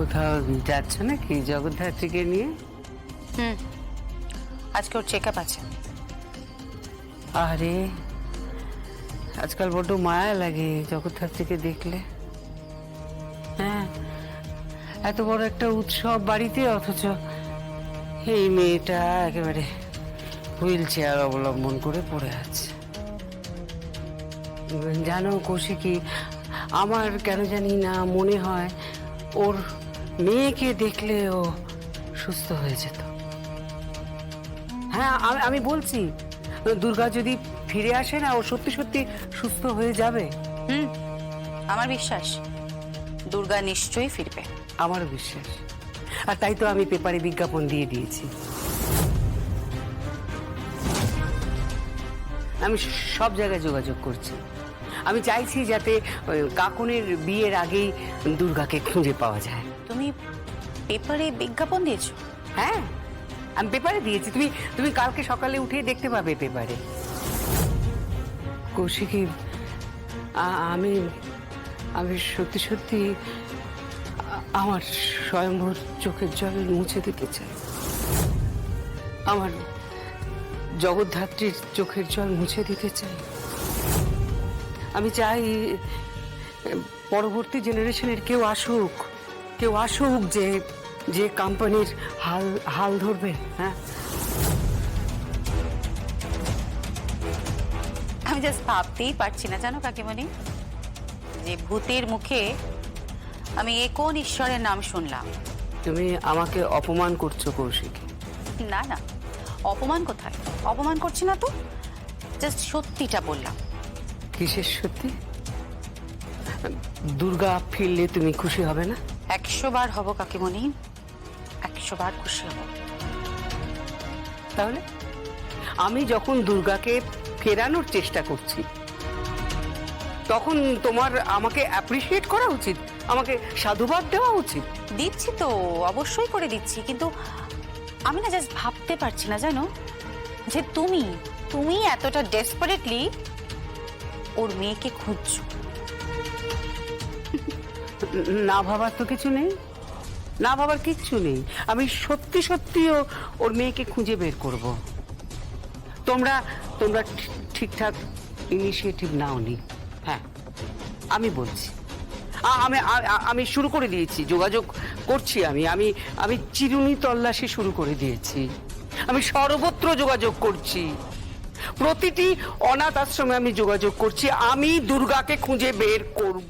কোথাও যাচ্ছ নাকি জগদ্ধাত্রীকে নিয়ে? আজকে ওর চেক আপ আছে। আরে আজকাল বড্ড মায়া লাগে জগদ্ধাত্রীকে দেখলে। হ্যাঁ, এত বড় একটা উৎসব বাড়িতে, অথচ এই মেয়েটা একেবারে হুইল চেয়ার অবলম্বন করে পড়ে আছে। জানো কৌশিকী, আমার কেন জানি না মনে হয় ওর মেয়েকে দেখলে ও সুস্থ হয়ে যেত। হ্যাঁ, আমি বলছি, দুর্গা যদি ফিরে আসে না, ও সত্যি সত্যি সুস্থ হয়ে যাবে। আমার বিশ্বাস দুর্গা নিশ্চয়ই ফিরবে। আমারও বিশ্বাস, আর তাই তো আমি পেপারে বিজ্ঞাপন দিয়ে দিয়েছি। আমি সব জায়গায় যোগাযোগ করছি। আমি চাইছি যাতে কাকনের বিয়ের আগেই দুর্গাকে খুঁজে পাওয়া যায়। তুমি পেপারে বিজ্ঞাপন দিয়েছো? হ্যাঁ, আমি পেপারে দিয়েছি। তুমি কালকে সকালে উঠেই দেখতে পাবে পেপারে। কৌশিকী, আমি আমি সত্যি সত্যি আমার স্বয়ম্ভর চোখের জল মুছে দিতে চাই। আমার জগদ্ধাত্রীর চোখের জল মুছে দিতে চাই। আমি চাই পরবর্তী জেনারেশনের কেউ আসুক যে যে কোম্পানির হাল ধরবে। হ্যাঁ, আমি জাস্ট ভাবতেই পারছি না জানো কাকিমণি, যে ভূতের মুখে আমি এ কোন ঈশ্বরের নাম শুনলাম। তুমি আমাকে অপমান করছো কৌশিকী। না না, অপমান কোথায়? অপমান করছি না তো, জাস্ট সত্যিটা বললাম। কিসের সত্যি? দুর্গা ফিরলে তুমি খুশি হবে না? 100 বার হব কাকিমণি, 100 বার খুশি হব। তাহলে আমি যখন দুর্গাকে ফেরানোর চেষ্টা করছি, তখন তোমার আমাকে অ্যাপ্রিশিয়েট করা উচিত, আমাকে সাধুবাদ দেওয়া উচিত। দিচ্ছি তো, অবশ্যই করে দিচ্ছি, কিন্তু আমি না জাস্ট ভাবতে পারছি না জানো, যে তুমি এতটা ডেসপারেটলি ওর মেয়েকে খুঁজছো। না ভাবার তো কিছু নেই, না ভাবার কিচ্ছু নেই। আমি সত্যি সত্যি ওর মেয়েকে খুঁজে বের করব। তোমরা ঠিকঠাক ইনিশিয়েটিভ নাওনি। হ্যাঁ, আমি বলছি, আমি শুরু করে দিয়েছি, যোগাযোগ করছি। আমি চিরুনি তল্লাশি শুরু করে দিয়েছি। আমি সর্বত্র যোগাযোগ করছি, প্রতিটি অনাথ আশ্রমে আমি যোগাযোগ করছি। আমি দুর্গাকে খুঁজে বের করব।